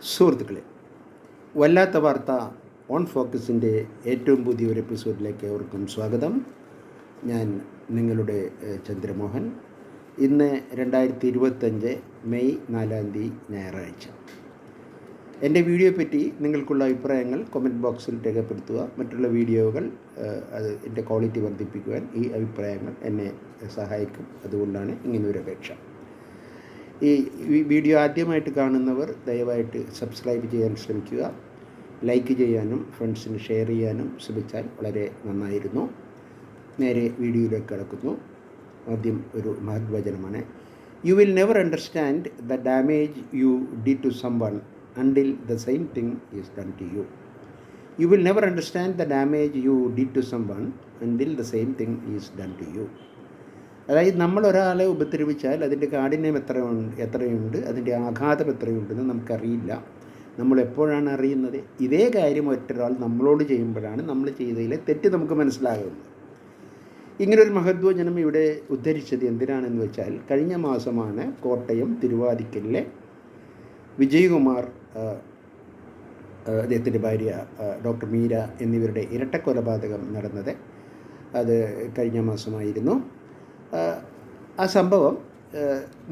സുഹൃത്തുക്കളെ, വല്ലാത്ത വാർത്ത ഓൺ ഫോക്കസിൻ്റെ ഏറ്റവും പുതിയൊരു എപ്പിസോഡിലേക്ക് ഏവർക്കും സ്വാഗതം. ഞാൻ നിങ്ങളുടെ ചന്ദ്രമോഹൻ. ഇന്ന് 2025 മെയ് 4 ഞായറാഴ്ച. എൻ്റെ വീഡിയോയെപ്പറ്റി നിങ്ങൾക്കുള്ള അഭിപ്രായങ്ങൾ കമൻറ്റ് ബോക്സിൽ രേഖപ്പെടുത്തുക. മറ്റുള്ള വീഡിയോകൾ എൻ്റെ ക്വാളിറ്റി വർദ്ധിപ്പിക്കുവാൻ ഈ അഭിപ്രായങ്ങൾ എന്നെ സഹായിക്കും. അതുകൊണ്ടാണ് ഇങ്ങനൊരു അപേക്ഷ. ഈ വീഡിയോ ആദ്യമായിട്ട് കാണുന്നവർ ദയവായിട്ട് സബ്സ്ക്രൈബ് ചെയ്യാൻ ശ്രമിക്കുക. ലൈക്ക് ചെയ്യാനും ഫ്രണ്ട്സിന് ഷെയർ ചെയ്യാനും ശ്രമിച്ചാൽ വളരെ നന്നായിരുന്നു. നേരെ വീഡിയോയിലേക്ക് കടക്കുന്നു. ആദ്യം ഒരു മഹത്വചനമാണ്. You will never understand the damage you did to someone until the same thing is done to you. You will never understand the damage you did to someone until the same thing is done to you. അതായത് നമ്മൾ ഒരാളെ ഉപദ്രവിച്ചാൽ അതിൻ്റെ കാഠിന്യം എത്രയുണ്ട്, അതിൻ്റെ ആഘാതം എത്രയുണ്ടെന്ന് നമുക്കറിയില്ല. നമ്മളെപ്പോഴാണ് അറിയുന്നത്? ഇതേ കാര്യം മറ്റൊരാൾ നമ്മളോട് ചെയ്യുമ്പോഴാണ് നമ്മൾ ചെയ്തതിലെ തെറ്റ് നമുക്ക് മനസ്സിലാകുന്നത്. ഇങ്ങനൊരു മഹത്വചനം ഇവിടെ ഉദ്ധരിച്ചത് എന്തിനാണെന്ന് വെച്ചാൽ, കഴിഞ്ഞ മാസമാണ് കോട്ടയം തിരുവാതിക്കലിലെ വിജയകുമാർ, അദ്ദേഹത്തിൻ്റെ ഭാര്യ ഡോക്ടർ മീര എന്നിവരുടെ ഇരട്ടക്കൊലപാതകം നടന്നത്. അത് കഴിഞ്ഞ മാസമായിരുന്നു. ആ സംഭവം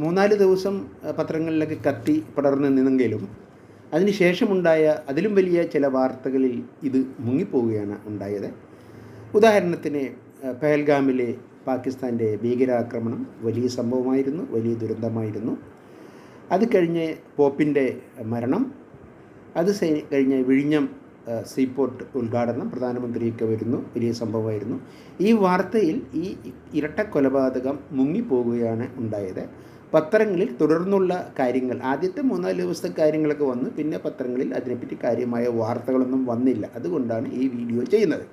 3-4 ദിവസം പത്രങ്ങളിലൊക്കെ കത്തി പടർന്നു നിന്നെങ്കിലും അതിനുശേഷമുണ്ടായ അതിലും വലിയ ചില വാർത്തകളിൽ ഇത് മുങ്ങിപ്പോവുകയാണ് ഉണ്ടായത്. ഉദാഹരണത്തിന്, പെഹൽഗാമിലെ പാകിസ്ഥാൻ്റെ ഭീകരാക്രമണം വലിയ സംഭവമായിരുന്നു, വലിയ ദുരന്തമായിരുന്നു. അത് കഴിഞ്ഞ് പോപ്പിൻ്റെ മരണം, അത് കഴിഞ്ഞ് വിഴിഞ്ഞം സീപോർട്ട് ഉദ്ഘാടനം, പ്രധാനമന്ത്രിയൊക്കെ വരുന്നു, വലിയ സംഭവമായിരുന്നു. ഈ വാർത്തയിൽ ഈ ഇരട്ടക്കൊലപാതകം മുങ്ങിപ്പോവുകയാണ് ഉണ്ടായത്. പത്രങ്ങളിൽ തുടർന്നുള്ള കാര്യങ്ങൾ, ആദ്യത്തെ 3-4 ദിവസത്തെ കാര്യങ്ങളൊക്കെ വന്നു, പിന്നെ പത്രങ്ങളിൽ അതിനെപ്പറ്റി കാര്യമായ വാർത്തകളൊന്നും വന്നില്ല. അതുകൊണ്ടാണ് ഈ വീഡിയോ ചെയ്യുന്നത്.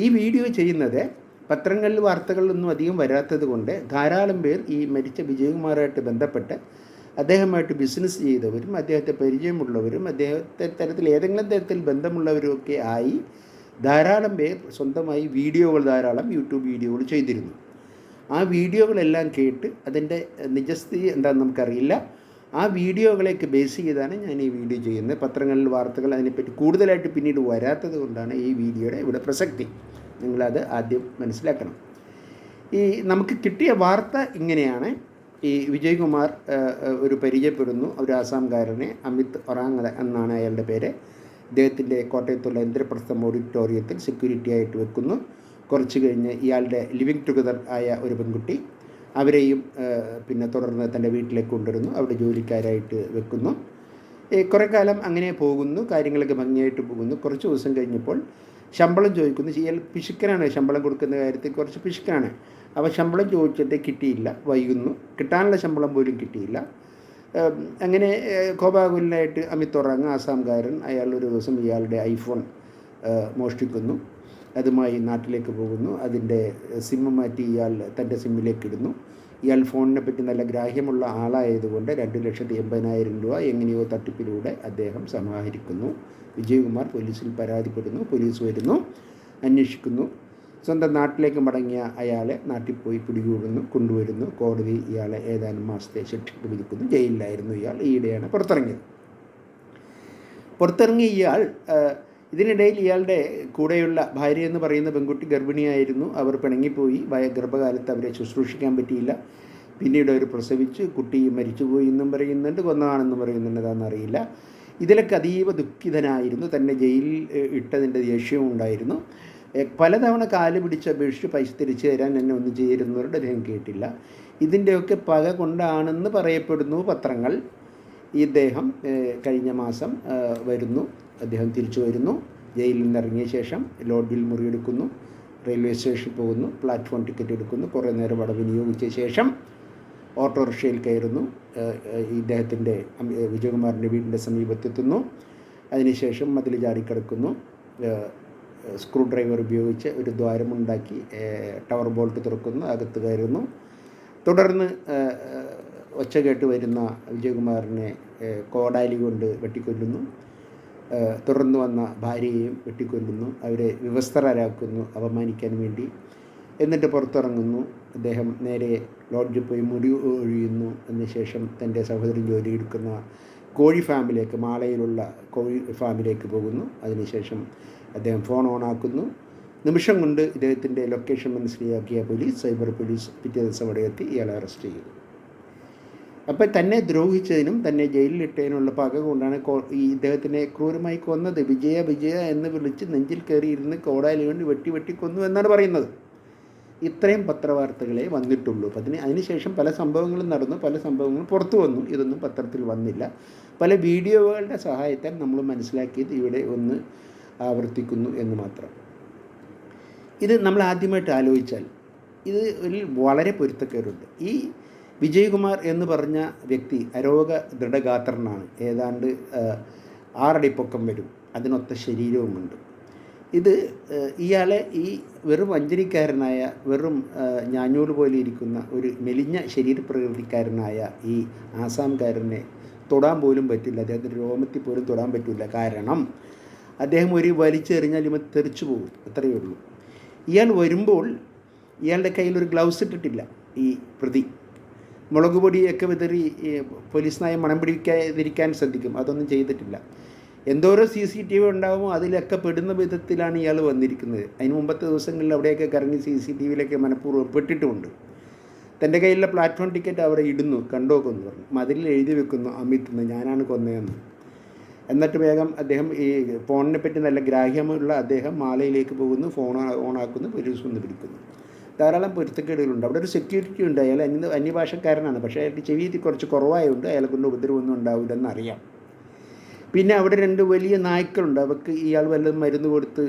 ഈ വീഡിയോ ചെയ്യുന്നത് പത്രങ്ങളിൽ വാർത്തകളൊന്നും അധികം വരാത്തത് കൊണ്ട് ധാരാളം പേർ ഈ മരിച്ച വിജയകുമാറായിട്ട് ബന്ധപ്പെട്ട് അദ്ദേഹമായിട്ട് ബിസിനസ് ചെയ്തവരും അദ്ദേഹത്തെ പരിചയമുള്ളവരും അദ്ദേഹത്തെ ഏതെങ്കിലും തരത്തിൽ ബന്ധമുള്ളവരുമൊക്കെ ആയി ധാരാളം പേർ സ്വന്തമായി വീഡിയോകൾ, ധാരാളം യൂട്യൂബ് വീഡിയോകൾ ചെയ്തിരുന്നു. ആ വീഡിയോകളെല്ലാം കേട്ട് അതിൻ്റെ നിജസ്ഥിതി എന്താണെന്ന് നമുക്കറിയില്ല. ആ വീഡിയോകളെയൊക്കെ ബേസ് ചെയ്താണ് ഞാൻ ഈ വീഡിയോ ചെയ്യുന്നത്. പത്രങ്ങളിൽ വാർത്തകൾ അതിനെപ്പറ്റി കൂടുതലായിട്ട് പിന്നീട് വരാത്തത് കൊണ്ടാണ് ഈ വീഡിയോയുടെ ഇവിടെ പ്രസക്തി. നിങ്ങളത് ആദ്യം മനസ്സിലാക്കണം. ഈ നമുക്ക് കിട്ടിയ വാർത്ത ഇങ്ങനെയാണ്. ഈ വിജയകുമാർ ഒരു പരിചയപ്പെടുന്നു, ഒരു ആസാംകാരനെ, അമിത് ഒറാങ് എന്നാണ് അയാളുടെ പേര്. അദ്ദേഹത്തിൻ്റെ കോട്ടയത്തുള്ള ഇന്ദ്രപ്രസ്ഥം ഓഡിറ്റോറിയത്തിൽ സെക്യൂരിറ്റി ആയിട്ട് വെക്കുന്നു. കുറച്ച് കഴിഞ്ഞ് ഇയാളുടെ ലിവിങ് ടുഗദർ ആയ ഒരു പെൺകുട്ടി, അവരെയും പിന്നെ തുടർന്ന് തൻ്റെ വീട്ടിലേക്ക് കൊണ്ടുവരുന്നു, അവിടെ ജോലിക്കാരായിട്ട് വെക്കുന്നു. കുറേ കാലം അങ്ങനെ പോകുന്നു, കാര്യങ്ങളൊക്കെ ഭംഗിയായിട്ട് പോകുന്നു. കുറച്ച് ദിവസം കഴിഞ്ഞപ്പോൾ ശമ്പളം ചോദിക്കുന്നു. ഇയാൾ പിശുക്കനാണ്, ശമ്പളം കൊടുക്കുന്ന കാര്യത്തിൽ കുറച്ച് പിശുക്കനാണ്. അപ്പോൾ ശമ്പളം ചോദിച്ചിട്ട് കിട്ടിയില്ല, വൈകുന്നു, കിട്ടാനുള്ള ശമ്പളം പോലും കിട്ടിയില്ല. അങ്ങനെ കോപാകുലനായിട്ട് അമിത് ഒറാങ്, ആസാംകാരൻ, അയാൾ ഒരു ദിവസം ഇയാളുടെ ഐഫോൺ മോഷ്ടിക്കുന്നു. അതുമായി നാട്ടിലേക്ക് പോകുന്നു. അതിൻ്റെ സിമ്മ് മാറ്റി ഇയാൾ തൻ്റെ സിമ്മിലേക്ക് ഇടുന്നു. ഇയാൾ ഫോണിനെ പറ്റി നല്ല ഗ്രാഹ്യമുള്ള ആളായതുകൊണ്ട് 2,80,000 രൂപ എങ്ങനെയോ തട്ടിപ്പിലൂടെ അദ്ദേഹം സമാഹരിക്കുന്നു. വിജയകുമാർ പോലീസിൽ പരാതിപ്പെടുന്നു. പോലീസ് വരുന്നു, അന്വേഷിക്കുന്നു. സ്വന്തം നാട്ടിലേക്ക് മടങ്ങിയ അയാളെ നാട്ടിൽ പോയി പിടികൂടുന്നു, കൊണ്ടുവരുന്നു. കോടതി ഇയാളെ ഏതാനും മാസത്തെ ശിക്ഷയ്ക്ക് വിധിക്കുന്നു. ജയിലിലായിരുന്നു ഇയാൾ. ഈയിടെയാണ് പുറത്തിറങ്ങിയത്. ഇയാൾ ഇതിനിടയിൽ ഇയാളുടെ കൂടെയുള്ള ഭാര്യ എന്ന് പറയുന്ന പെൺകുട്ടി ഗർഭിണിയായിരുന്നു. അവർ പിണങ്ങിപ്പോയി. ഗർഭകാലത്ത് അവരെ ശുശ്രൂഷിക്കാൻ പറ്റിയില്ല. പിന്നീട് അവർ പ്രസവിച്ച്, കുട്ടി മരിച്ചുപോയി എന്നും പറയുന്നുണ്ട്, കൊന്നതാണെന്നും പറയുന്നുണ്ട്, അതാണെന്നറിയില്ല. ഇതിലൊക്കെ അതീവ ദുഃഖിതനായിരുന്നു. തന്നെ ജയിലിൽ ഇട്ടതിൻ്റെ ദേഷ്യവും ഉണ്ടായിരുന്നു. പലതവണ കാല് പിടിച്ച് അപേക്ഷിച്ച് പൈസ തിരിച്ചു തരാൻ എന്നെ ഒന്നും ചേരുന്നവരുടെ അദ്ദേഹം കേട്ടില്ല. ഇതിൻ്റെയൊക്കെ പക കൊണ്ടാണെന്ന് പറയപ്പെടുന്നു പത്രങ്ങൾ. ഇദ്ദേഹം കഴിഞ്ഞ മാസം വരുന്നു, അദ്ദേഹം തിരിച്ചു വരുന്നു. ജയിലിൽ നിന്ന് ഇറങ്ങിയ ശേഷം ലോഡ്ജിൽ മുറിയെടുക്കുന്നു, റെയിൽവേ സ്റ്റേഷനിൽ പോകുന്നു, പ്ലാറ്റ്ഫോം ടിക്കറ്റ് എടുക്കുന്നു. കുറേ നേരം അവിടെ വിനിയോഗിച്ച ശേഷം ഓട്ടോറിക്ഷയിൽ കയറുന്നു. ഇദ്ദേഹത്തിൻ്റെ വിജയകുമാറിൻ്റെ വീടിൻ്റെ സമീപത്തെത്തുന്നു. അതിനുശേഷം മതിൽ ചാടിക്കിടക്കുന്നു. സ്ക്രൂ ഡ്രൈവർ ഉപയോഗിച്ച് ഒരു ദ്വാരമുണ്ടാക്കി ടവർ ബോൾട്ട് തുറക്കുന്നു, അകത്ത് കയറുന്നു. തുടർന്ന് ഒച്ച കേട്ട് വരുന്ന വിജയകുമാറിനെ കോടാലി കൊണ്ട് വെട്ടിക്കൊല്ലുന്നു. തുടർന്ന് വന്ന ഭാര്യയെയും വെട്ടിക്കൊല്ലുന്നു. അവരെ വിവസ്ത്രരാക്കുന്നു അപമാനിക്കാൻ വേണ്ടി. എന്നിട്ട് പുറത്തിറങ്ങുന്നു. അദ്ദേഹം നേരെ ലോഡ്ജിൽ പോയി മുടി ഒഴിയുന്നു. അതിനുശേഷം തൻ്റെ സഹോദരൻ ജോലിയെടുക്കുന്ന കോഴി ഫാമിലേക്ക്, മാളയിലുള്ള കോഴി ഫാമിലേക്ക് പോകുന്നു. അതിനുശേഷം അദ്ദേഹം ഫോൺ ഓണാക്കുന്നു. നിമിഷം കൊണ്ട് ഇദ്ദേഹത്തിൻ്റെ ലൊക്കേഷൻ മനസ്സിലാക്കിയ പോലീസ്, സൈബർ പോലീസ് പിറ്റേ ദിവസം അവിടെ എത്തി ഇയാളെ അറസ്റ്റ് ചെയ്തു. അപ്പോൾ തന്നെ ദ്രോഹിച്ചതിനും തന്നെ ജയിലിലിട്ടതിനുള്ള പക കൊണ്ടാണ് ഈ ഇദ്ദേഹത്തിനെ ക്രൂരമായി കൊന്നത്. വിജയ എന്ന് വിളിച്ച് നെഞ്ചിൽ കയറിയിരുന്ന് കോടാലി കൊണ്ട് വെട്ടി കൊന്നു എന്നാണ് പറയുന്നത്. ഇത്രയും പത്രവാർത്തകളെ വന്നിട്ടുള്ളൂ. അതിനുശേഷം പല സംഭവങ്ങളും നടന്നു, പല സംഭവങ്ങളും പുറത്തു വന്നു. ഇതൊന്നും പത്രത്തിൽ വന്നില്ല. പല വീഡിയോകളുടെ സഹായത്താൽ നമ്മൾ മനസ്സിലാക്കിയത് ഇവിടെ ഒന്ന് ആവർത്തിക്കുന്നു എന്ന് മാത്രം. ഇത് നമ്മൾ ആദ്യമായിട്ട് ആലോചിച്ചാൽ ഇതിൽ വളരെ പൊരുത്തക്കേടുണ്ട്. ഈ വിജയകുമാർ എന്ന് പറഞ്ഞ വ്യക്തി അരോഗ ദൃഢഗാത്രനാണ്. ഏതാണ്ട് 6 അടി പൊക്കം വരും, അതിനൊത്ത ശരീരവുമുണ്ട്. ഇത് ഇയാളെ ഈ വെറും വഞ്ചരിക്കാരനായ, വെറും ഞാഞ്ഞൂല് പോലെ ഇരിക്കുന്ന ഒരു മെലിഞ്ഞ ശരീരപ്രകൃതിക്കാരനായ ഈ ആസാംകാരനെ തൊടാൻ പോലും പറ്റില്ല. അദ്ദേഹത്തിൻ്റെ രോമത്തിൽ പോലും തൊടാൻ പറ്റില്ല. കാരണം അദ്ദേഹം ഒരു വലിച്ചെറിഞ്ഞാൽ ഇവ തെറിച്ചു പോകും, അത്രയേ ഉള്ളൂ. ഇയാൾ വരുമ്പോൾ ഇയാളുടെ കയ്യിലൊരു ഗ്ലൗസ് ഇട്ടിട്ടില്ല. ഈ പ്രതി മുളക് പൊടിയൊക്കെ വിതറി പോലീസ് നായ മണം പിടിക്കാതിരിക്കാൻ ശ്രദ്ധിക്കും, അതൊന്നും ചെയ്തിട്ടില്ല. എന്തോരോ CCTV ഉണ്ടാകുമോ അതിലൊക്കെ പെടുന്ന വിധത്തിലാണ് ഇയാൾ വന്നിരിക്കുന്നത്. അതിന് മുമ്പത്തെ ദിവസങ്ങളിൽ അവിടെയൊക്കെ കറങ്ങി CCTVയിലൊക്കെ മനഃപൂർവ്വം പെട്ടിട്ടുമുണ്ട്. തൻ്റെ കയ്യിലുള്ള പ്ലാറ്റ്ഫോം ടിക്കറ്റ് അവിടെ ഇടുന്നു, കണ്ടോക്കെന്ന് പറഞ്ഞു. മതിലിൽ എഴുതി വെക്കുന്നു അമിത് എന്ന്, ഞാനാണ് കൊന്നതെന്ന്. എന്നിട്ട് വേഗം അദ്ദേഹം ഈ ഫോണിനെ പറ്റി നല്ല ഗ്രാഹ്യമുള്ള അദ്ദേഹം മാലയിലേക്ക് പോകുന്നു, ഫോൺ ഓണാക്കുന്നു, പോലീസ് വന്ന് പിടിക്കുന്നു. ധാരാളം പൊരുത്തക്കേടുകളുണ്ട്. അവിടെ ഒരു സെക്യൂരിറ്റി ഉണ്ട്, അയാൾ അന്യഭാഷക്കാരനാണ്. പക്ഷേ അയാൾക്ക് ചെവി കുറച്ച് കുറവായതുകൊണ്ട് അയാളെ കൊണ്ട് ഉപദ്രവമൊന്നും ഉണ്ടാവില്ലെന്നറിയാം. പിന്നെ അവിടെ 2 വലിയ നായ്ക്കളുണ്ട്. അവർക്ക് ഇയാൾ വല്ലതും മരുന്ന് കൊടുത്ത്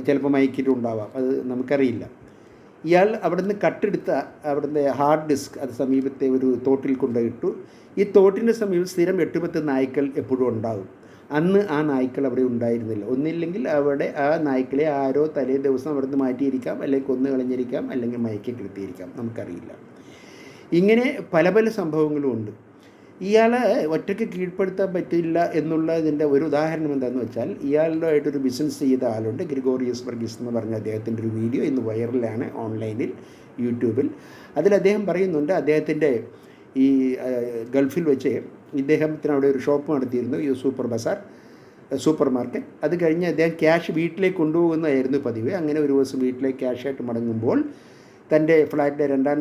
ചിലപ്പോൾ മയക്കിയിട്ടുണ്ടാവാം, അത് നമുക്കറിയില്ല. ഇയാൾ അവിടുന്ന് കട്ടെടുത്ത അവിടുത്തെ ഹാർഡ് ഡിസ്ക് അത് സമീപത്തെ ഒരു തോട്ടിൽ കൊണ്ടുപോയിട്ടു. ഈ തോട്ടിൻ്റെ സമീപം സ്ഥിരം 8-10 നായ്ക്കൾ എപ്പോഴും ഉണ്ടാകും. അന്ന് ആ നായ്ക്കൾ അവിടെ ഉണ്ടായിരുന്നില്ല. ഒന്നില്ലെങ്കിൽ അവിടെ ആ നായ്ക്കളെ ആരോ തലേ ദിവസം അവിടുന്ന് മാറ്റിയിരിക്കാം, അല്ലെങ്കിൽ കൊന്നു കളഞ്ഞിരിക്കാം, അല്ലെങ്കിൽ മയക്കി കിടത്തിയിരിക്കാം, നമുക്കറിയില്ല. ഇങ്ങനെ പല പല സംഭവങ്ങളും ഉണ്ട്. ഇയാളെ ഒറ്റയ്ക്ക് കീഴ്പ്പെടുത്താൻ പറ്റില്ല എന്നുള്ളതിൻ്റെ ഒരു ഉദാഹരണം എന്താണെന്ന് വെച്ചാൽ, ഇയാളുമായിട്ടൊരു ബിസിനസ് ചെയ്ത ആളുണ്ട്, ഗ്രിഗോറിയസ് വർഗീസ് എന്ന് പറഞ്ഞ അദ്ദേഹത്തിൻ്റെ ഒരു വീഡിയോ ഇന്ന് വൈറലാണ് ഓൺലൈനിൽ, യൂട്യൂബിൽ. അതിൽ അദ്ദേഹം പറയുന്നുണ്ട്, അദ്ദേഹത്തിൻ്റെ ഈ ഗൾഫിൽ വെച്ച് ഇദ്ദേഹത്തിന് അവിടെ ഒരു ഷോപ്പ് നടത്തിയിരുന്നു, ഈ സൂപ്പർ മാർക്കറ്റ്. അത് കഴിഞ്ഞ് അദ്ദേഹം ക്യാഷ് വീട്ടിലേക്ക് കൊണ്ടുപോകുന്നതായിരുന്നു പതിവ്. അങ്ങനെ ഒരു ദിവസം വീട്ടിലേക്ക് ക്യാഷായിട്ട് മടങ്ങുമ്പോൾ തൻ്റെ ഫ്ലാറ്റിലെ 2ാം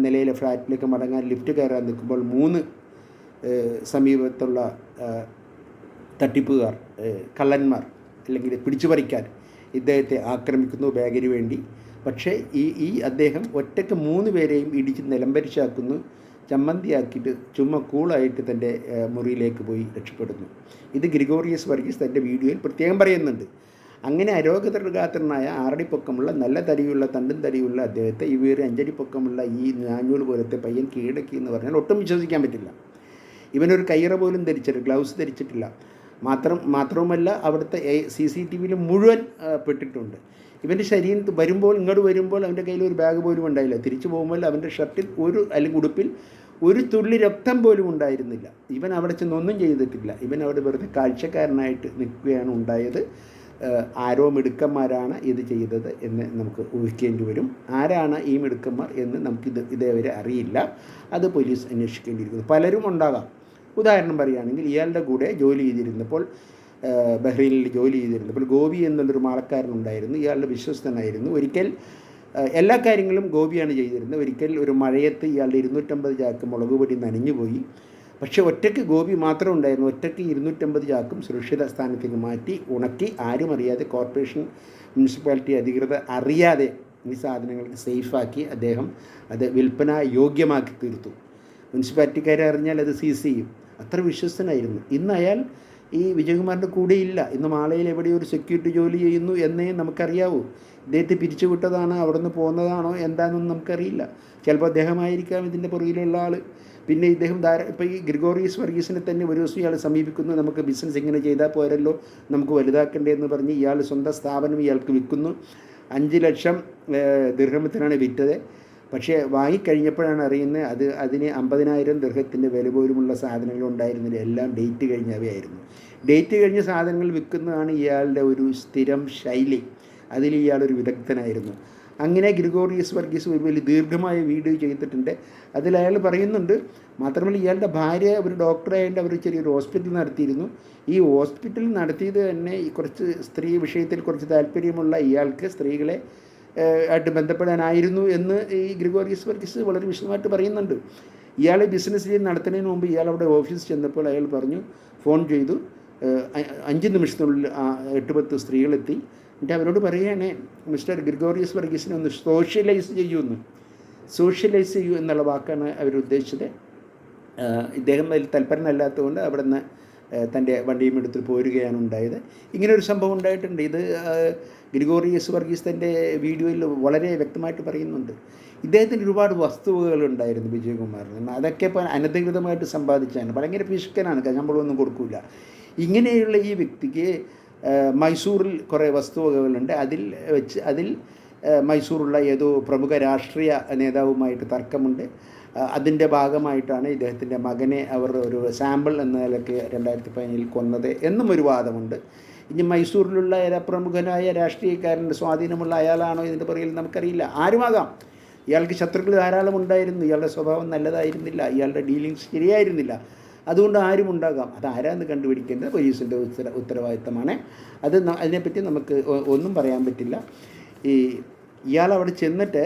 നിലയിലെ ഫ്ലാറ്റിലേക്ക് മടങ്ങാൻ ലിഫ്റ്റ് കയറാൻ നിൽക്കുമ്പോൾ 3 സമീപത്തുള്ള തട്ടിപ്പുകാർ, കള്ളന്മാർ അല്ലെങ്കിൽ പിടിച്ചുപറിക്കാൻ ഇദ്ദേഹത്തെ ആക്രമിക്കുന്നു ബാഗിന് വേണ്ടി. പക്ഷേ ഈ അദ്ദേഹം ഒറ്റയ്ക്ക് 3 പേരെയും ഇടിച്ച് നിലംപരിശാക്കുന്നു, ചമ്മന്തിയാക്കിയിട്ട് ചുമ്മാ കൂളായിട്ട് തൻ്റെ മുറിയിലേക്ക് പോയി രക്ഷപ്പെടുന്നു. ഇത് ഗ്രിഗോറിയസ് വർഗീസ് തൻ്റെ വീഡിയോയിൽ പ്രത്യേകം പറയുന്നുണ്ട്. അങ്ങനെ അരോഗതൃഗാത്രനായ 6 അടി പൊക്കമുള്ള നല്ല തടിയുള്ള തണ്ടും തടിയുള്ള അദ്ദേഹത്തെ ഈ വേറെ 5 അടി പൊക്കമുള്ള ഈ ഞാഞ്ഞൂൽ പോലത്തെ പയ്യൻ കീഴടക്കി എന്ന് പറഞ്ഞാൽ ഒട്ടും വിശ്വസിക്കാൻ പറ്റില്ല. ഇവനൊരു കയ്യറ പോലും ധരിച്ചിട്ടില്ല, ഗ്ലൗസ് ധരിച്ചിട്ടില്ല. മാത്രവുമല്ല അവിടുത്തെ CCTVയിൽ മുഴുവൻ പെട്ടിട്ടുണ്ട്. ഇവൻ്റെ ശരീരത്തിൽ ഇങ്ങോട്ട് വരുമ്പോൾ അവൻ്റെ കയ്യിൽ ഒരു ബാഗ് പോലും ഉണ്ടായില്ല. തിരിച്ചു പോകുമ്പോൾ അവൻ്റെ ഷർട്ടിൽ അല്ലെങ്കിൽ ഉടുപ്പിൽ ഒരു തുള്ളി രക്തം പോലും ഉണ്ടായിരുന്നില്ല. ഇവൻ അവിടെ ചെന്നൊന്നും ചെയ്തിട്ടില്ല. ഇവൻ അവിടെ വെറുതെ കാഴ്ചക്കാരനായിട്ട് നിൽക്കുകയാണ് ഉണ്ടായത്. ആരോ മിടുക്കന്മാരാണ് ഇത് ചെയ്തത് എന്ന് നമുക്ക് ഊഹിക്കേണ്ടി വരും. ആരാണ് ഈ മിടുക്കന്മാർ എന്ന് ഇതേവരെ അറിയില്ല. അത് പോലീസ് അന്വേഷിക്കേണ്ടിയിരിക്കുന്നു. പലരും ഉണ്ടാകാം. ഉദാഹരണം പറയുകയാണെങ്കിൽ, ഇയാളുടെ കൂടെ ജോലി ചെയ്തിരുന്നപ്പോൾ, ബഹ്റൈനിൽ ജോലി ചെയ്തിരുന്നപ്പോൾ ഗോപി എന്നുള്ളൊരു മാളക്കാരനുണ്ടായിരുന്നു. ഇയാളുടെ വിശ്വസ്തനായിരുന്നു. ഒരിക്കൽ എല്ലാ കാര്യങ്ങളും ഗോപിയാണ് ചെയ്തിരുന്നത്. ഒരിക്കൽ ഒരു മഴയത്ത് ഇയാളുടെ 250 ചാക്ക് മുളക് പൊടി നനഞ്ഞുപോയി. പക്ഷേ ഒറ്റയ്ക്ക് ഗോപി മാത്രം ഉണ്ടായിരുന്നു. ഒറ്റയ്ക്ക് 250 ചാക്കും സുരക്ഷിത സ്ഥാനത്തേക്ക് മാറ്റി ഉണക്കി ആരും അറിയാതെ, കോർപ്പറേഷൻ മുനിസിപ്പാലിറ്റി അധികൃതർ അറിയാതെ ഈ സാധനങ്ങൾക്ക് സേഫാക്കി അദ്ദേഹം അത് വിൽപ്പന യോഗ്യമാക്കി തീർത്തു. മുനിസിപ്പാലിറ്റിക്കാരെ അറിഞ്ഞാൽ അത് സീസ് ചെയ്യും. അത്ര വിശ്വസ്തനായിരുന്നു. ഇന്ന് അയാൾ ഈ വിജയകുമാറിൻ്റെ കൂടെയില്ല. ഇന്ന് മാളയിൽ എവിടെയോ ഒരു സെക്യൂരിറ്റി ജോലി ചെയ്യുന്നു എന്നേ നമുക്കറിയാവൂ. ഇദ്ദേഹത്തെ പിരിച്ചുവിട്ടതാണോ, അവിടെ നിന്ന് പോകുന്നതാണോ എന്താണെന്നൊന്നും നമുക്കറിയില്ല. ചിലപ്പോൾ അദ്ദേഹമായിരിക്കാം ഇതിൻ്റെ പുറകിലുള്ള ആൾ. പിന്നെ ഇദ്ദേഹം ഇപ്പോൾ ഈ ഗ്രിഗോറിയസ് വർഗീസിനെ തന്നെ ഒരു ദിവസം ഇയാൾ സമീപിക്കുന്നു. നമുക്ക് ബിസിനസ് ഇങ്ങനെ ചെയ്താൽ പോരല്ലോ, നമുക്ക് വലുതാക്കണ്ടേന്ന് പറഞ്ഞ് ഇയാൾ സ്വന്തം സ്ഥാപനം ഇയാൾക്ക് വിൽക്കുന്നു. 5 ലക്ഷം ദിർഹമത്തിനാണ് വിറ്റത്. പക്ഷേ വാങ്ങിക്കഴിഞ്ഞപ്പോഴാണ് അറിയുന്നത് അതിന് 50,000 ദിർഹത്തിൻ്റെ വില പോലുമുള്ള സാധനങ്ങൾ ഉണ്ടായിരുന്നില്ല. എല്ലാം ഡേറ്റ് കഴിഞ്ഞവയായിരുന്നു. ഡേറ്റ് കഴിഞ്ഞ സാധനങ്ങൾ വിൽക്കുന്നതാണ് ഇയാളുടെ ഒരു സ്ഥിരം ശൈലി. അതിൽ ഇയാളൊരു വിദഗ്ധനായിരുന്നു. അങ്ങനെ ഗ്രിഗോറിയസ് വർഗീസ് ഒരു വലിയ ദീർഘമായ വീഡിയോ ചെയ്തിട്ടുണ്ട്. അതിൽ അയാൾ പറയുന്നുണ്ട്, മാത്രമല്ല ഇയാളുടെ ഭാര്യ ഒരു ഡോക്ടറായതുകൊണ്ട് അവർ ചെറിയൊരു ഹോസ്പിറ്റൽ നടത്തിയിരുന്നു. ഈ ഹോസ്പിറ്റൽ നടത്തിയത് തന്നെ ഈ കുറച്ച് സ്ത്രീ വിഷയത്തിൽ കുറച്ച് താല്പര്യമുള്ള ഇയാൾക്ക് സ്ത്രീകളെ ആയിട്ട് ബന്ധപ്പെടാനായിരുന്നു എന്ന് ഈ ഗ്രിഗോറിയസ് വർഗീസ് വളരെ വിശദമായിട്ട് പറയുന്നുണ്ട്. ഇയാൾ ബിസിനസ് ഡീൽ നടത്തുന്നതിന് മുമ്പ് ഇയാൾ അവിടെ ഓഫീസിൽ ചെന്നപ്പോൾ അയാൾ പറഞ്ഞു, ഫോൺ ചെയ്തു, 5 നിമിഷത്തിനുള്ളിൽ 8-10 സ്ത്രീകളെത്തി. എന്നിട്ട് അവരോട് പറയുകയാണ്, മിസ്റ്റർ ഗ്രിഗോറിയസ് വർഗീസിനെ ഒന്ന് സോഷ്യലൈസ് ചെയ്യൂ എന്നുള്ള വാക്കാണ് അവരുദ്ദേശിച്ചത്. ഇദ്ദേഹം അതിൽ തൽപരനല്ലാത്തതുകൊണ്ട് അവിടെ നിന്ന് തൻ്റെ വണ്ടിയും എടുത്ത് പോരുകയാണ് ഉണ്ടായത്. ഇങ്ങനൊരു സംഭവം ഉണ്ടായിട്ടുണ്ട്. ഇത് ഗ്രിഗോറിയസ് വർഗീസ് തൻ്റെ വീഡിയോയിൽ വളരെ വ്യക്തമായിട്ട് പറയുന്നുണ്ട്. ഇദ്ദേഹത്തിന് ഒരുപാട് വസ്തുവകളുണ്ടായിരുന്നു വിജയകുമാറിന്. അതൊക്കെ ഇപ്പോൾ അനധികൃതമായിട്ട് സമ്പാദിച്ചാണ്. ഭയങ്കര പിശുക്കനാണ്, ശമ്പളമൊന്നും കൊടുക്കില്ല. ഇങ്ങനെയുള്ള ഈ വ്യക്തിക്ക് മൈസൂറിൽ കുറേ വസ്തുവകകളുണ്ട്. അതിൽ മൈസൂറുള്ള ഏതോ പ്രമുഖ രാഷ്ട്രീയ നേതാവുമായിട്ട് തർക്കമുണ്ട്. അതിൻ്റെ ഭാഗമായിട്ടാണ് ഇദ്ദേഹത്തിൻ്റെ മകനെ അവർ ഒരു സാമ്പിൾ എന്ന നിലയ്ക്ക് 2017 കൊന്നത് എന്നും ഒരു വാദമുണ്ട്. ഇനി മൈസൂരിലുള്ള പ്രമുഖനായ രാഷ്ട്രീയക്കാരൻ്റെ സ്വാധീനമുള്ള അയാളാണോ ഇതിൻ്റെ പുറകിൽ നമുക്കറിയില്ല. ആരുമാകാം. ഇയാൾക്ക് ശത്രുക്കൾ ധാരാളം ഉണ്ടായിരുന്നു. ഇയാളുടെ സ്വഭാവം നല്ലതായിരുന്നില്ല, ഇയാളുടെ ഡീലിങ്സ് ശരിയായിരുന്നില്ല. അതുകൊണ്ട് ആരും ഉണ്ടാകാം. അത് ആരാന്ന് കണ്ടുപിടിക്കേണ്ടത് പോലീസിൻ്റെ ഉത്തരവാദിത്തമാണ്. അതിനെപ്പറ്റി നമുക്ക് ഒന്നും പറയാൻ പറ്റില്ല. ഇയാൾ അവിടെ ചെന്നിട്ട്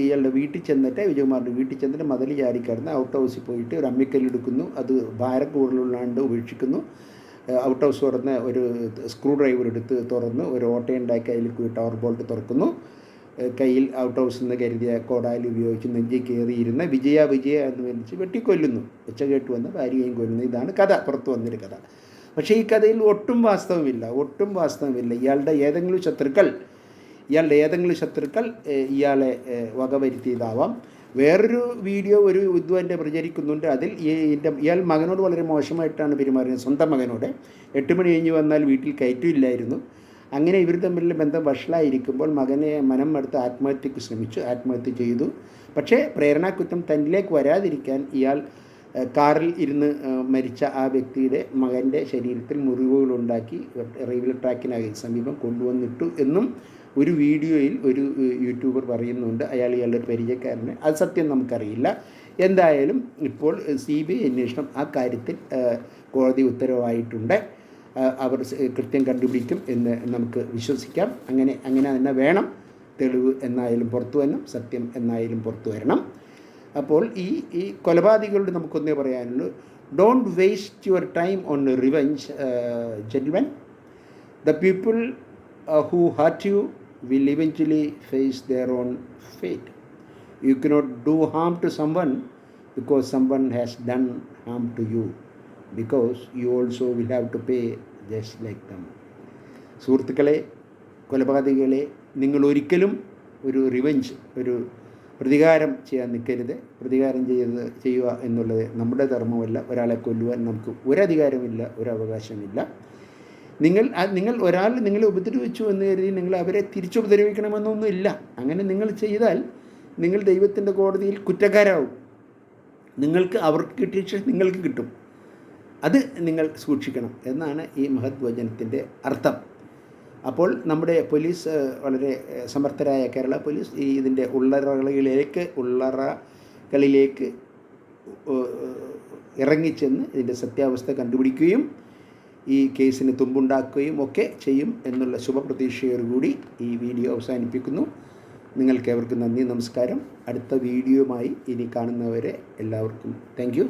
ഇയാളുടെ വീട്ടിൽ ചെന്നിട്ട് വിജയകുമാറിൻ്റെ വീട്ടിൽ ചെന്നിട്ട് മതിൽ ചാടിക്കടന്ന് ഔട്ട് ഹൗസിൽ പോയിട്ട് ഒരു അമ്മിക്കല്ലെടുക്കുന്നു. അത് ഭാരം കൂടുതലുള്ളാണ്ട് ഉപേക്ഷിക്കുന്നു. ഔട്ട് ഹൗസ് തുറന്ന് ഒരു സ്ക്രൂ ഡ്രൈവർ എടുത്ത് തുറന്ന് ഒരു ഓട്ടയുണ്ടാക്കി അതിൽ ടവർ ബോൾട്ട് തുറക്കുന്നു. കയ്യിൽ ഔട്ട് ഹൗസിൽ നിന്ന് കരുതിയ കോടാലി ഉപയോഗിച്ച് നെഞ്ചിൽ കയറിയിരുന്ന വിജയ എന്ന് വിളിച്ച് വെട്ടിക്കൊല്ലുന്നു. ഒച്ച കേട്ട് വന്ന് ഭാര്യയെയും കൊല്ലുന്നു. ഇതാണ് കഥ, പുറത്ത് വന്നൊരു കഥ. പക്ഷേ ഈ കഥയിൽ ഒട്ടും വാസ്തവമില്ല. ഇയാളുടെ ഏതെങ്കിലും ശത്രുക്കൾ ഇയാളെ വകവരുത്തിയതാവാം. വേറൊരു വീഡിയോ ഒരു വിദ്വാൻ്റെ പ്രചരിക്കുന്നുണ്ട്. അതിൽ ഇയാൾ മകനോട് വളരെ മോശമായിട്ടാണ് പെരുമാറിയത്. സ്വന്തം മകനോട് 8 മണി കഴിഞ്ഞ് വന്നാൽ വീട്ടിൽ കയറ്റില്ലായിരുന്നു. അങ്ങനെ ഇവർ തമ്മിലുള്ള ബന്ധം വഷളായിരിക്കുമ്പോൾ മകനെ മനം എടുത്ത് ആത്മഹത്യക്ക് ശ്രമിച്ചു, ആത്മഹത്യ ചെയ്തു. പക്ഷേ പ്രേരണാക്കുറ്റം തന്നിലേക്ക് വരാതിരിക്കാൻ ഇയാൾ കാറിൽ ഇരുന്ന് മരിച്ച ആ വ്യക്തിയുടെ മകൻ്റെ ശരീരത്തിൽ മുറിവുകളുണ്ടാക്കി റെയിൽവേ ട്രാക്കിനകത്ത് സമീപം കൊണ്ടുവന്നിട്ടു എന്നും ഒരു വീഡിയോയിൽ ഒരു യൂട്യൂബർ പറയുന്നുണ്ട്. ഇയാളുടെ ഒരു പരിചയക്കാരന്. അത് സത്യം നമുക്കറിയില്ല. എന്തായാലും ഇപ്പോൾ CBI അന്വേഷണം ആ കാര്യത്തിൽ കോടതി ഉത്തരവായിട്ടുണ്ട്. അവർ കൃത്യം കണ്ടുപിടിക്കും എന്ന് നമുക്ക് വിശ്വസിക്കാം. അങ്ങനെ തന്നെ വേണം. തെളിവ് എന്നായാലും പുറത്തു വരണം, സത്യം എന്നായാലും പുറത്തു വരണം. അപ്പോൾ ഈ കൊലപാതകങ്ങളോട് നമുക്കൊന്നേ പറയാനുള്ളൂ. Don't waste your time on revenge gentlemen. The people who hurt you will eventually face their own fate. You cannot do harm to someone because someone has done harm to you, because you also will have to pay just like them. സുഹൃത്തുക്കളെ, കൊലപാതകികളെ, നിങ്ങൾ ഒരിക്കലും ഒരു revenge, ഒരു പ്രതികാരം ചെയ്യാൻ നിൽക്കരുത്. പ്രതികാരം ചെയ്യുക എന്നുള്ളത് നമ്മുടെ ധർമ്മമല്ല. ഒരാളെ കൊല്ലുവാൻ നമുക്ക് ഒരധികാരമില്ല, ഒരവകാശമില്ല. നിങ്ങൾ ഒരാൾ നിങ്ങളെ ഉപദ്രവിച്ചു എന്ന് കരുതി നിങ്ങൾ അവരെ തിരിച്ചുപദ്രവിക്കണമെന്നൊന്നുമില്ല. അങ്ങനെ നിങ്ങൾ ചെയ്താൽ നിങ്ങൾ ദൈവത്തിൻ്റെ കോടതിയിൽ കുറ്റക്കാരാവും. അവർക്ക് കിട്ടിയ ശേഷം നിങ്ങൾക്ക് കിട്ടും. അത് നിങ്ങൾ സൂക്ഷിക്കണം എന്നാണ് ഈ മഹത് വചനത്തിൻ്റെ അർത്ഥം. അപ്പോൾ നമ്മുടെ പോലീസ് വളരെ സമർത്ഥരായ കേരള പോലീസ് ഇതിൻ്റെ ഉള്ളറകളിലേക്ക് ഇറങ്ങിച്ചെന്ന് ഇതിൻ്റെ സത്യാവസ്ഥ കണ്ടുപിടിക്കുകയും ഈ കേസിന് തുമ്പുണ്ടാക്കുകയും ഒക്കെ ചെയ്യും എന്നുള്ള ശുഭപ്രതീക്ഷയോടുകൂടി ഈ വീഡിയോ അവസാനിപ്പിക്കുന്നു. നിങ്ങൾക്കേവർക്കും നന്ദി, നമസ്കാരം. അടുത്ത വീഡിയോയുമായി ഇനി കാണുന്നവരെ എല്ലാവർക്കും താങ്ക് യു.